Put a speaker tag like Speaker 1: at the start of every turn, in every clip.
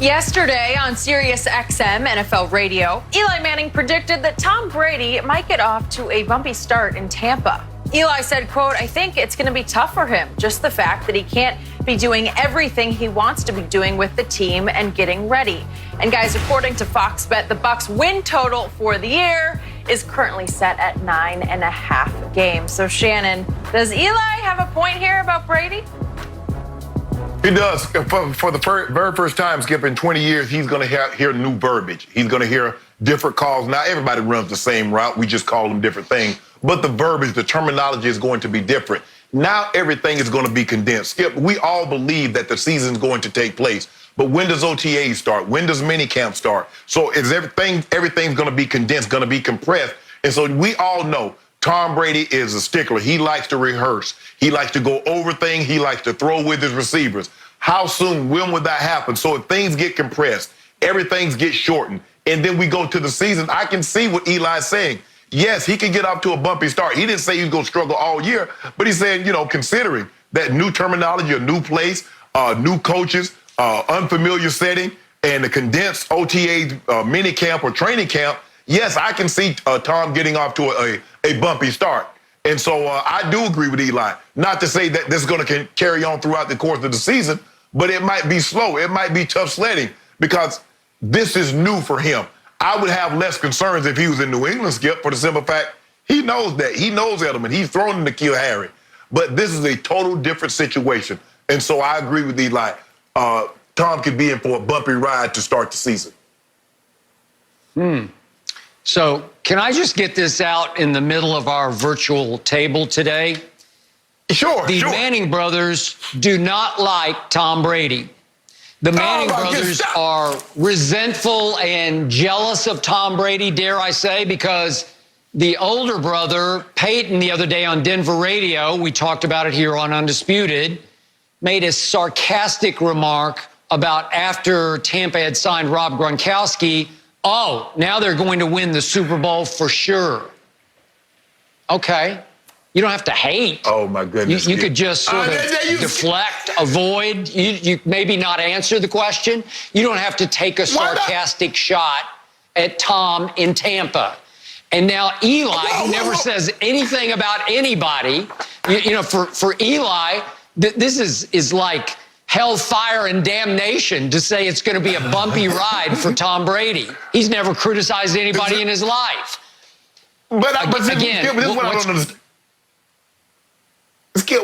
Speaker 1: Yesterday on Sirius XM NFL Radio, Eli Manning predicted that Tom Brady might get off to a bumpy start in Tampa. Eli said, quote, "I think it's going to be tough for him. Just the fact that he can't be doing everything he wants to be doing with the team and getting ready." And guys, according to Fox Bet, the Bucs win total for the year is currently set at 9.5 games. So Shannon, does Eli have a point here about Brady?
Speaker 2: He does. For the very first time, Skip, in 20 years, he's going to hear new verbiage. He's going to hear different calls. Now, everybody runs the same route. We just call them different things. But the verbiage, the terminology is going to be different. Now, everything is going to be condensed. Skip, we all believe that the season's going to take place. But when does OTA start? When does minicamp start? So is everything's going to be condensed, going to be compressed. And so we all know Tom Brady is a stickler. He likes to rehearse. He likes to go over things. He likes to throw with his receivers. How soon, when would that happen? So if things get compressed, everything gets shortened, and then we go to the season, I can see what Eli's saying. Yes, he can get off to a bumpy start. He didn't say he's going to struggle all year, but he's saying, considering that new terminology, a new place, new coaches, unfamiliar setting, and the condensed OTA mini camp or training camp, yes, I can see Tom getting off to a bumpy start. And so I do agree with Eli. Not to say that this is going to carry on throughout the course of the season, but it might be slow. It might be tough sledding because this is new for him. I would have less concerns if he was in New England, Skip, for the simple fact he knows that. He knows Edelman. He's thrown him to kill Harry. But this is a total different situation. And so I agree with Eli. Tom could be in for a bumpy ride to start the season.
Speaker 3: So can I just get this out in the middle of our virtual table today?
Speaker 2: Sure,
Speaker 3: The Manning brothers do not like Tom Brady. The Manning brothers are resentful and jealous of Tom Brady, dare I say, because the older brother, Peyton, the other day on Denver radio, we talked about it here on Undisputed, made a sarcastic remark about after Tampa had signed Rob Gronkowski, oh, now they're going to win the Super Bowl for sure. Okay. You don't have to hate.
Speaker 2: Oh, my goodness.
Speaker 3: You could just sort of deflect, avoid, you maybe not answer the question. You don't have to take a sarcastic shot at Tom in Tampa. And now Eli, who never says anything about anybody, for Eli, this is like hellfire and damnation to say it's going to be a bumpy ride for Tom Brady. He's never criticized anybody in his life.
Speaker 2: But again,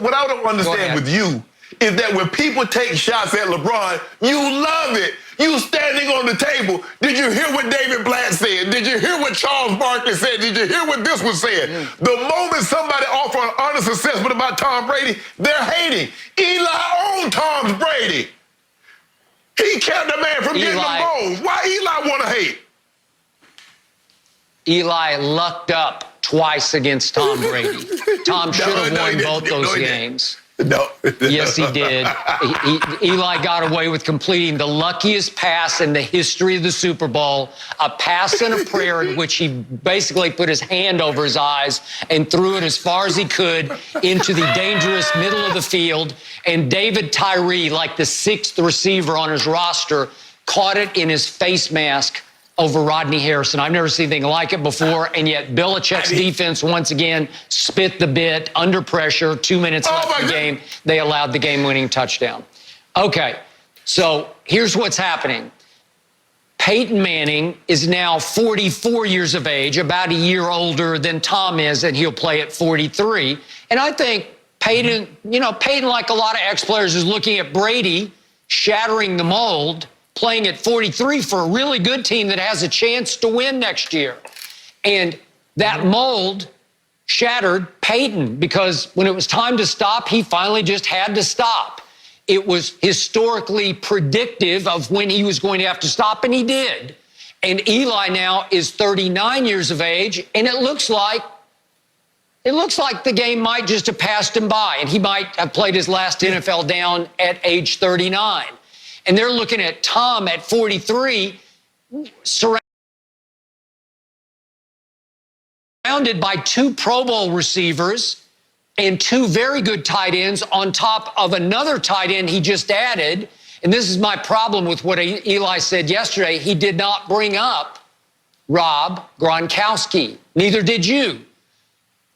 Speaker 2: what I don't understand with you is that when people take shots at LeBron, you love it. You standing on the table. Did you hear what David Blatt said? Did you hear what Charles Barkley said? Did you hear what this was saying? The moment somebody offers an honest assessment about Tom Brady, they're hating. Eli owned Tom Brady. He kept the man from getting the balls. Why Eli want to hate?
Speaker 3: Eli lucked up twice against Tom Brady. Tom should have won both those games.
Speaker 2: No.
Speaker 3: Yes, he did. Eli got away with completing the luckiest pass in the history of the Super Bowl, a pass and a prayer in which he basically put his hand over his eyes and threw it as far as he could into the dangerous middle of the field. And David Tyree, like the sixth receiver on his roster, caught it in his face mask over Rodney Harrison. I've never seen anything like it before, and yet Belichick's defense once again spit the bit under pressure. 2 minutes left in the game. They allowed the game-winning touchdown. Okay, so here's what's happening. Peyton Manning is now 44 years of age, about a year older than Tom is, and he'll play at 43. And I think Peyton, Peyton, like a lot of ex-players, is looking at Brady shattering the mold, playing at 43 for a really good team that has a chance to win next year. And that mold shattered Peyton because when it was time to stop, he finally just had to stop. It was historically predictive of when he was going to have to stop, and he did. And Eli now is 39 years of age, and it looks like the game might just have passed him by, and he might have played his last NFL down at age 39. And they're looking at Tom at 43, surrounded by two Pro Bowl receivers and two very good tight ends on top of another tight end he just added. And this is my problem with what Eli said yesterday. He did not bring up Rob Gronkowski. Neither did you.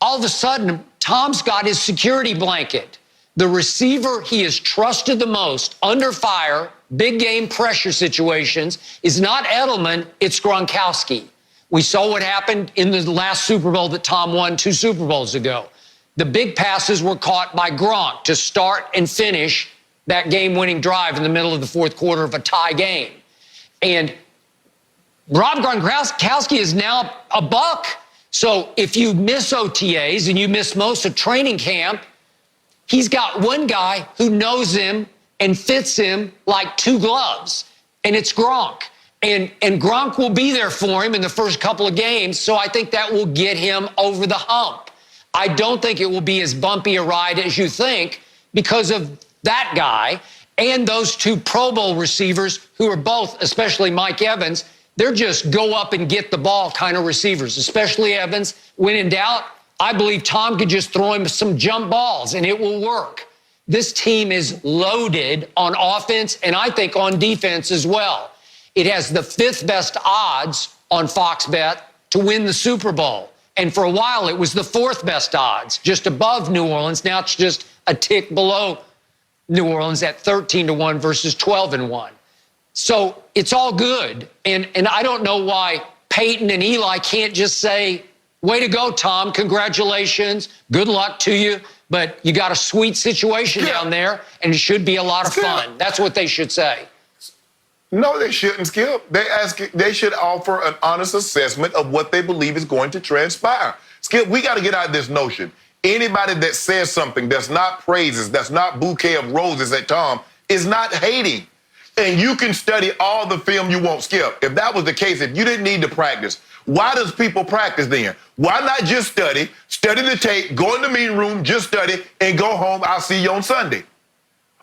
Speaker 3: All of a sudden, Tom's got his security blanket. The receiver he has trusted the most under fire, big game pressure situations, is not Edelman, it's Gronkowski. We saw what happened in the last Super Bowl that Tom won 2 Super Bowls ago. The big passes were caught by Gronk to start and finish that game-winning drive in the middle of the fourth quarter of a tie game. And Rob Gronkowski is now a Buck. So if you miss OTAs and you miss most of training camp, he's got one guy who knows him and fits him like 2 gloves, and it's Gronk. And Gronk will be there for him in the first couple of games, so I think that will get him over the hump. I don't think it will be as bumpy a ride as you think because of that guy and those 2 Pro Bowl receivers who are both, especially Mike Evans, they're just go up and get the ball kind of receivers, especially Evans. When in doubt, I believe Tom could just throw him some jump balls and it will work. This team is loaded on offense and I think on defense as well. It has the 5th best odds on Fox Bet to win the Super Bowl. And for a while, it was the 4th best odds, just above New Orleans. Now it's just a tick below New Orleans at 13-1 versus 12-1. So it's all good. And I don't know why Peyton and Eli can't just say, way to go, Tom, congratulations, good luck to you. But you got a sweet situation down there, and it should be a lot of fun. That's what they should say.
Speaker 2: No, they shouldn't, Skip. They should offer an honest assessment of what they believe is going to transpire. Skip, we got to get out of this notion. Anybody that says something that's not praises, that's not bouquet of roses at Tom, is not hating. And you can study all the film you want, Skip. If that was the case, if you didn't need to practice, why does people practice then? Why not just study the tape, go in the meeting room, just study, and go home, I'll see you on Sunday?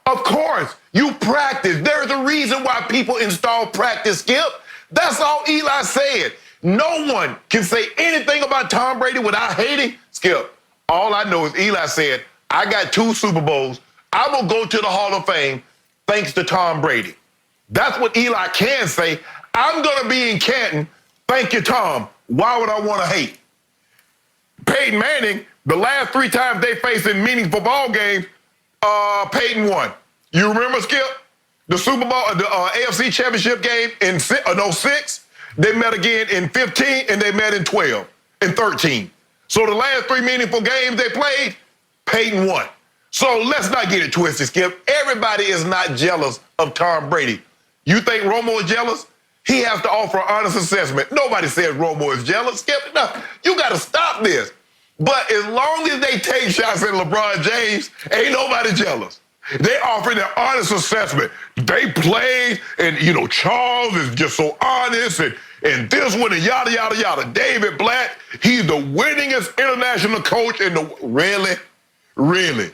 Speaker 2: Of course, you practice. There's a reason why people install practice, Skip. That's all Eli said. No one can say anything about Tom Brady without hating, Skip. All I know is Eli said, I got 2 Super Bowls. I'm going to go to the Hall of Fame thanks to Tom Brady. That's what Eli can say. I'm going to be in Canton. Thank you, Tom. Why would I want to hate? Peyton Manning, the last 3 times they faced in meaningful ball games, Peyton won. You remember, Skip? The Super Bowl, the AFC Championship game in 06, they met again in 15, and they met in 12 and 13. So the last 3 meaningful games they played, Peyton won. So let's not get it twisted, Skip. Everybody is not jealous of Tom Brady. You think Romo is jealous? He has to offer an honest assessment. Nobody says Romo is jealous. Skip, no, you got to stop this. But as long as they take shots at LeBron James, ain't nobody jealous. They offer their honest assessment. They played, and, Charles is just so honest, and this one, and yada, yada, yada. David Blatt, he's the winningest international coach in the... Really?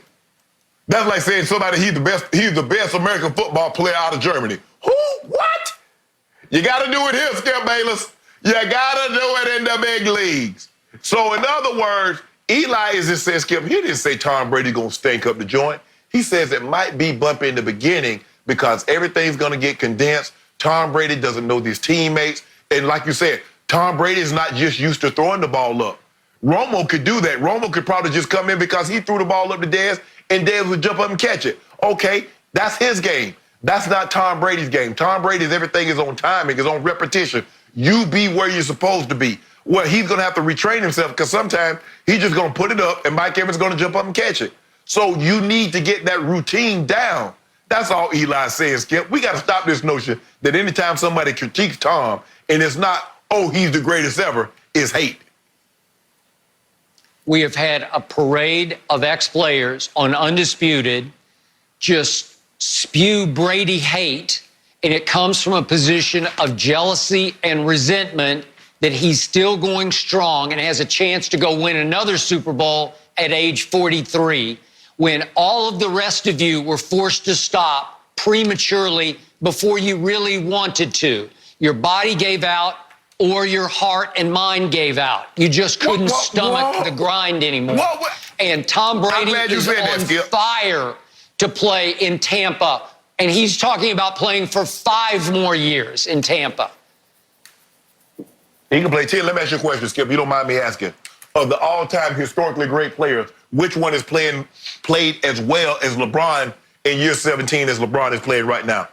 Speaker 2: That's like saying somebody he's the best American football player out of Germany. Who? What? You got to do it here, Skip Bayless. You got to do it in the big leagues. So in other words, Eli is just saying, Skip, he didn't say Tom Brady going to stink up the joint. He says it might be bumpy in the beginning because everything's going to get condensed. Tom Brady doesn't know these teammates. And like you said, Tom Brady is not just used to throwing the ball up. Romo could do that. Romo could probably just come in because he threw the ball up to Dez and Dez would jump up and catch it. Okay, that's his game. That's not Tom Brady's game. Tom Brady's everything is on timing, is on repetition. You be where you're supposed to be. Well, he's going to have to retrain himself because sometimes he's just going to put it up and Mike Evans is going to jump up and catch it. So you need to get that routine down. That's all Eli says, Skip. We got to stop this notion that anytime somebody critiques Tom and it's not, oh, he's the greatest ever, is hate.
Speaker 3: We have had a parade of ex-players on Undisputed just spew Brady hate, and it comes from a position of jealousy and resentment that he's still going strong and has a chance to go win another Super Bowl at age 43, when all of the rest of you were forced to stop prematurely before you really wanted to. Your body gave out, or your heart and mind gave out. You just couldn't stomach the grind anymore. And Tom Brady is on fire to play in Tampa And he's talking about playing for 5 more years in Tampa.
Speaker 2: He can play 10. Let me ask you a question, Skip. You don't mind me asking. Of the all-time historically great players, which one is played as well as LeBron in year 17 as LeBron is playing right now?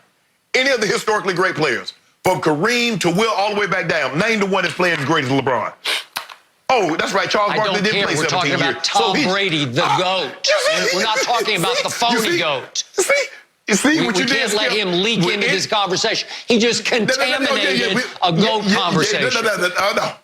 Speaker 2: Any of the historically great players, from Kareem to Will all the way back down, name the one that's playing as great as LeBron. Oh, that's right. Charles Barkley did play 17 years.
Speaker 3: We're talking about Tom Brady, the GOAT. We're not talking about the phony GOAT.
Speaker 2: You see what you did?
Speaker 3: We can't let him leak into this conversation. He just contaminated a GOAT conversation.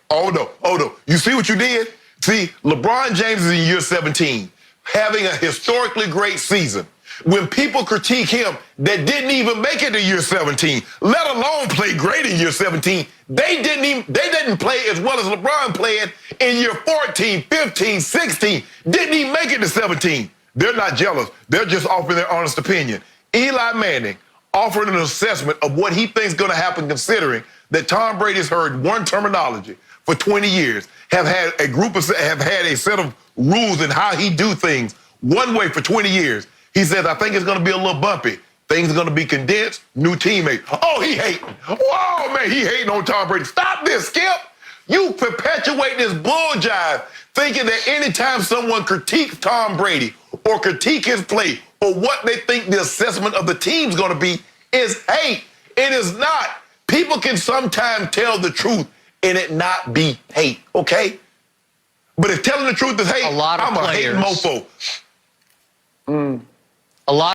Speaker 2: Oh, no. You see what you did? See, LeBron James is in year 17, having a historically great season. When people critique him that didn't even make it to year 17, let alone play great in year 17, they didn't play as well as LeBron played in year 14, 15, 16, didn't even make it to 17. They're not jealous. They're just offering their honest opinion. Eli Manning offered an assessment of what he thinks is going to happen, considering that Tom Brady's heard one terminology for 20 years, have had a set of rules in how he do things one way for 20 years. He says, I think it's going to be a little bumpy. Things are going to be condensed, new teammate. Oh, he hating. Whoa, man, he hating on Tom Brady. Stop this, Skip. You perpetuate this bull jive, thinking that anytime someone critiques Tom Brady or critique his play or what they think the assessment of the team's going to be is hate. It is not. People can sometimes tell the truth and it not be hate, okay? But if telling the truth is hate, I'm a hating mofo.
Speaker 3: A lot